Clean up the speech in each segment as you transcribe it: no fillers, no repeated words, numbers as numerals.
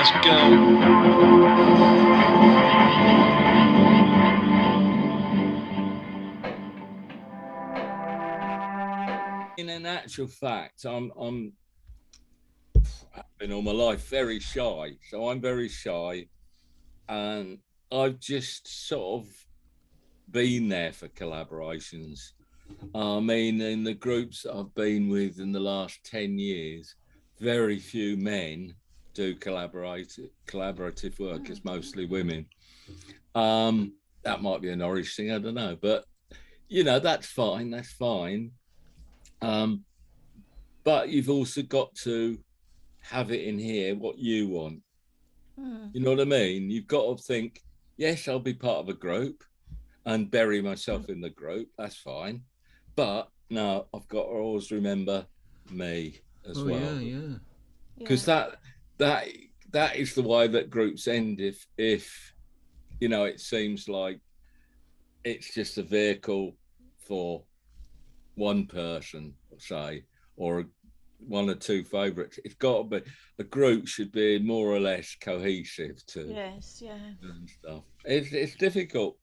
Let's go. In an actual fact, I've been all my life very shy. So I'm very shy, and I've just sort of been there for collaborations. I mean, in the groups that I've been with in the last 10 years, very few men do collaborative work. It's mostly women. That might be a Norwich thing, I don't know. But, you know, that's fine. That's fine. Um, but you've also got to have it in here what you want. You know what I mean? You've got to think, yes, I'll be part of a group and bury myself in the group. That's fine. But no, I've got to always remember me as well. Yeah. Because that that is the way that groups end if you know it seems like it's just a vehicle for one person, say, or one or two favourites. It's got to be a group should be more or less cohesive to Yes, yeah. and stuff. It's difficult.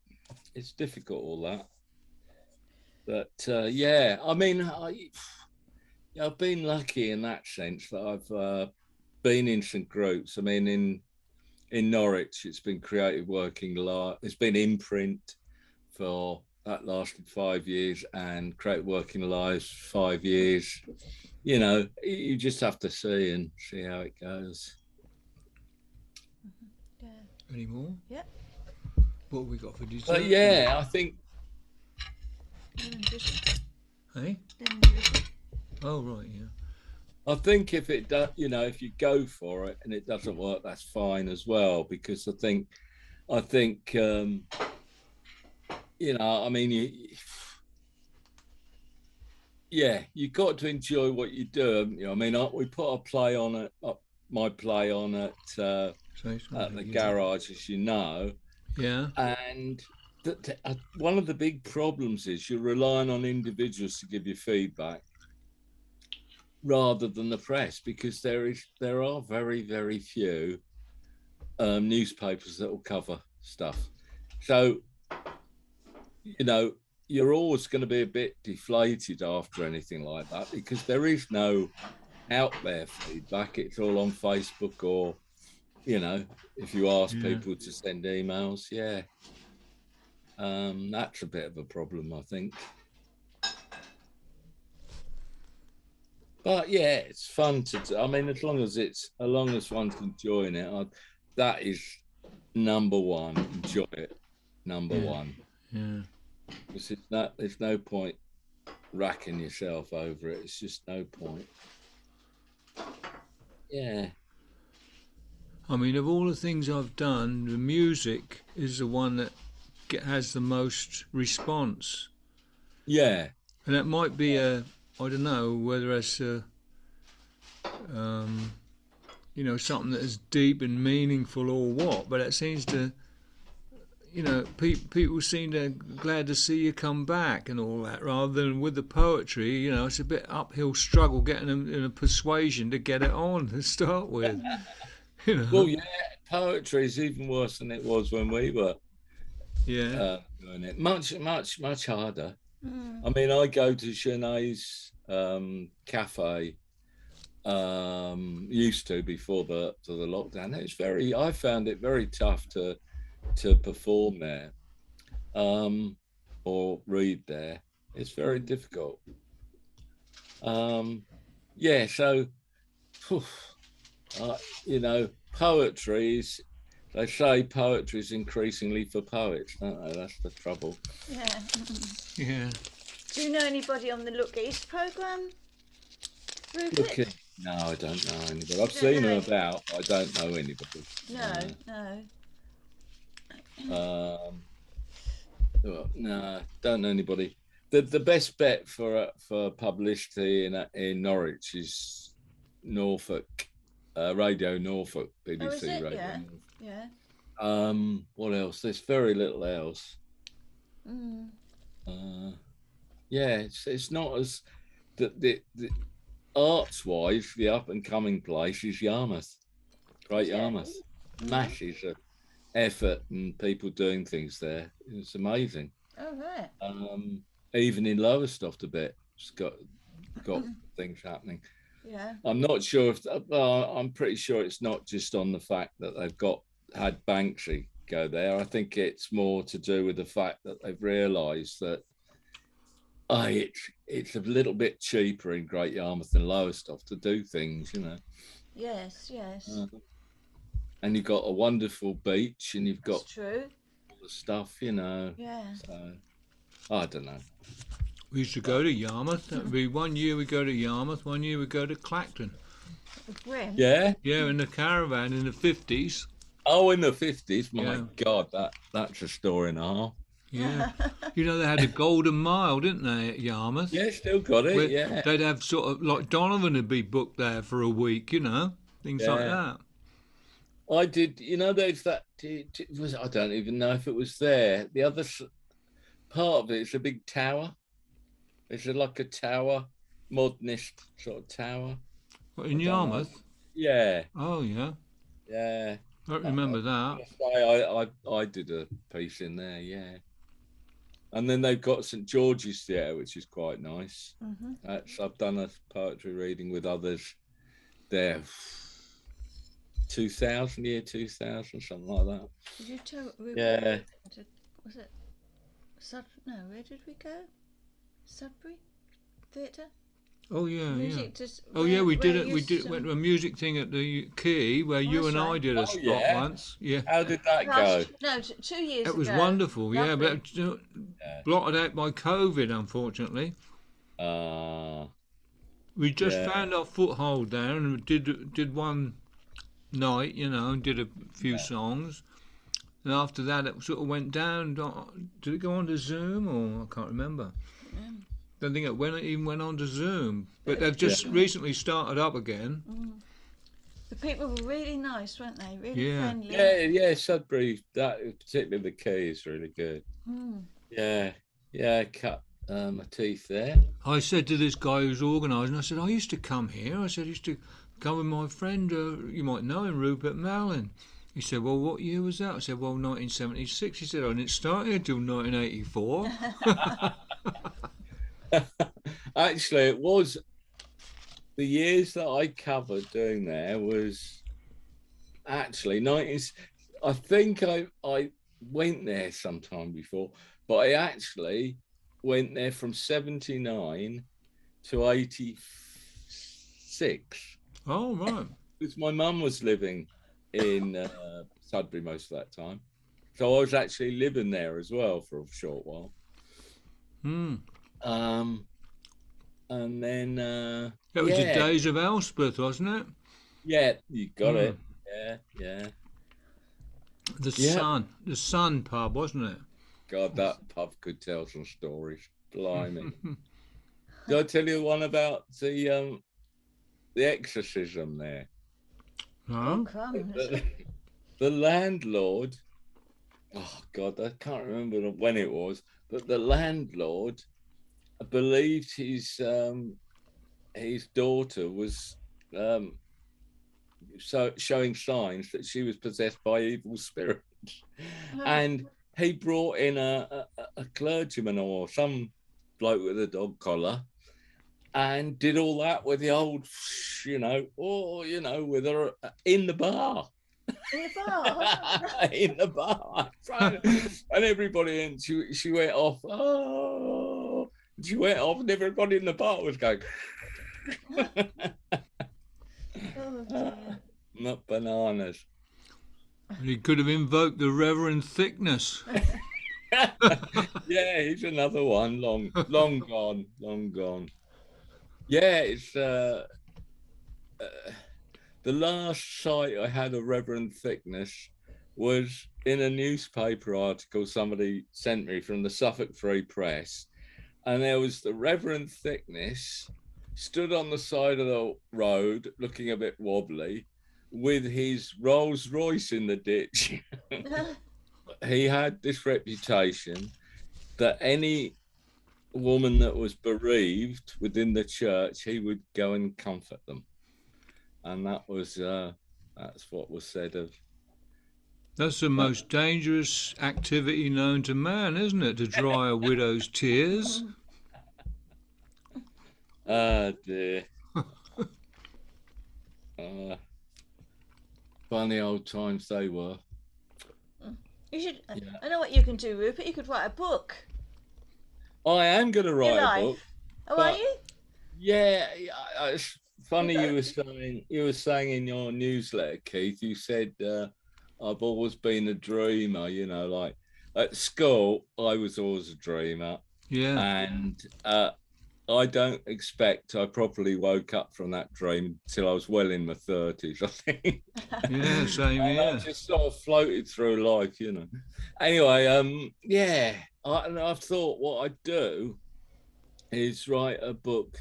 It's difficult all that, but yeah, I mean, I've been lucky in that sense that I've been in some groups. I mean, in Norwich, it's been creative working life. It's been imprint for that lasted 5 years, and creative working lives 5 years. You know, you just have to see how it goes. Yeah. Any more? Yeah. What have we got for dessert? But yeah, I think. Hey? Oh, right, yeah. I think if it does, you know, if you go for it and it doesn't work, that's fine as well. Because I think, you know, I mean, yeah, you've got to enjoy what you do. You know, I mean, we put a play on it, my play on at the garage, as you know. Yeah. And one of the big problems is you're relying on individuals to give you feedback rather than the press, because there are very, very few newspapers that will cover stuff. So, you know, you're always going to be a bit deflated after anything like that, because there is no out there feedback. It's all on Facebook, or, you know, if you ask people to send emails, that's a bit of a problem, I think. But yeah, it's fun I mean, as long as one's enjoying it, that is number one. Enjoy it, number one. Yeah. Because there's no point racking yourself over it. It's just no point. Yeah. I mean, of all the things I've done, the music is the one that has the most response. Yeah. And that might be I don't know whether it's you know, something that is deep and meaningful or what, but it seems to, you know, people seem to glad to see you come back and all that, rather than with the poetry, you know, it's a bit uphill struggle getting them in a persuasion to get it on to start with. You know? Well, yeah, poetry is even worse than it was when we were doing it. Much harder. I mean, I go to Sinead's cafe, used to before the lockdown. I found it very tough to perform there, or read there. It's very difficult. Yeah, so you know, they say poetry is increasingly for poets, don't they? That's the trouble. Yeah. Yeah. Do you know anybody on the Look East programme, Rupert? Look at, no, I don't know anybody. I've seen them about, but I don't know anybody. No, don't know anybody. The best bet for publicity in Norwich is Norfolk, Radio Norfolk, BBC Radio. Yeah. Norfolk. Yeah. What else? There's very little else. Yeah, it's not as the arts wise. The up and coming place is Yarmouth. Great Yeah. Yarmouth. Masses of effort and people doing things there. It's amazing. Oh, right. Even in Lowestoft a bit, it's got things happening. Yeah. I'm not sure if I'm pretty sure it's not just on the fact that they've had Banksy go there. I think it's more to do with the fact that they've realised that it's a little bit cheaper in Great Yarmouth than Lowestoft to do things, you know. Yes, yes. And you've got a wonderful beach, and you've got That's true. all the stuff, you know. Yeah. So I don't know. We used to go to Yarmouth. That'd be 1 year we go to Yarmouth, 1 year we go to Clacton. When? Yeah. Yeah, in the caravan in the 50s. Oh, in the 50s. My Yeah. God, that's a story and a half. Yeah. You know, they had a Golden Mile, didn't they, at Yarmouth? Yeah, still got it. Where Yeah. they'd have sort of, like Donovan would be booked there for a week, you know, things like Yeah. that. I did, you know, there's that, I don't even know if it was there. The other part of it is a big tower. It's like a tower, modernist sort of tower. What, in Yarmouth? Yeah, Oh, yeah. yeah. I don't remember that. I did a piece in there, yeah. And then they've got St George's Theatre, which is quite nice. I've done a poetry reading with others there. 2000, year 2000, something like that. Did you tell Rupert? Yeah. Was it no, where did we go? Sudbury Theatre? Oh, yeah, Music yeah. just, Oh, yeah, we did where it. you We went to a music thing at the Quay where you that's and I right. did a Oh, spot yeah. once. Yeah. How did that go? No, 2 years ago. It was wonderful, yeah, Lovely. but blotted out by COVID, unfortunately. We just Yeah. found our foothold there and did one night, you know, and did a few songs. And after that, it sort of went down. Did it go on to Zoom or I can't remember? I don't think it even went on to Zoom. But they've just recently started up again. The people were really nice, weren't they? Really Yeah. friendly. Yeah, Sudbury, particularly the Quay is really good. Yeah, I cut my teeth there. I said to this guy who's organising, I said, I used to come here. I said, I used to come with my friend, you might know him, Rupert Malin. He said, well, what year was that? I said, well, 1976. He said, I didn't start here until 1984. Actually, it was the years that I covered doing there was actually 90s. I think I went there sometime before, but I actually went there from 79 to 86. Oh, right. Because my mum was living in Sudbury most of that time. So I was actually living there as well for a short while. And then That was the days of Elspeth, wasn't it? Yeah, you got it. Yeah. The Sun pub, wasn't it? God, that pub could tell some stories. Blimey. Did I tell you one about the exorcism there? No. The landlord, oh God, I can't remember when it was, but the landlord believed his daughter was showing signs that she was possessed by evil spirits. And he brought in a clergyman or some bloke with a dog collar and did all that with the old, with her in the bar. In the bar? In the bar. And everybody, and she went off, she went off and everybody in the bar was going, Oh, dear. not bananas. He could have invoked the Reverend Thickness. Yeah, he's another one, long gone. Yeah, it's the last sight I had of Reverend Thickness was in a newspaper article somebody sent me from the Suffolk Free Press, and there was the Reverend Thickness stood on the side of the road looking a bit wobbly with his Rolls Royce in the ditch. He had this reputation that any woman that was bereaved within the church, he would go and comfort them. And that was That's what was said of. That's the most dangerous activity known to man, isn't it? To dry a widow's tears. Ah, dear. Funny old times they were. You should. Yeah. I know what you can do, Rupert. You could write a book. I am going to Your write a life. book. Oh, but- are you? Yeah, it's funny you were saying in your newsletter, Keith. You said I've always been a dreamer. You know, like at school, I was always a dreamer, Yeah. and I don't expect I properly woke up from that dream till I was well in my 30s. I think. Yeah, same And I here. just sort of floated through life, you know. Anyway, yeah, I've thought what I'd do is write a book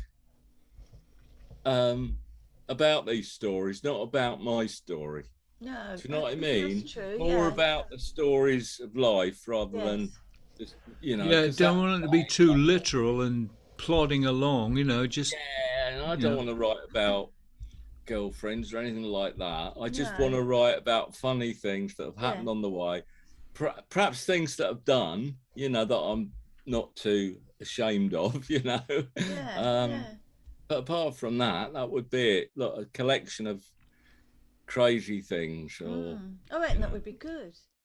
about these stories, not about my story. No. Do you know what I mean? That's true. More yeah. about the stories of life rather than Yes. just, you know. Yeah, 'cause don't that- want it to be too literal and plodding along, you know, just Yeah, and I you don't know. want to write about girlfriends or anything like that. I just No. want to write about funny things that have happened Yeah. on the way, perhaps things that I've done, you know, that I'm not too ashamed of, you know. Yeah. yeah. But apart from that, that would be it. Look, a collection of crazy things. Or I reckon that would be good.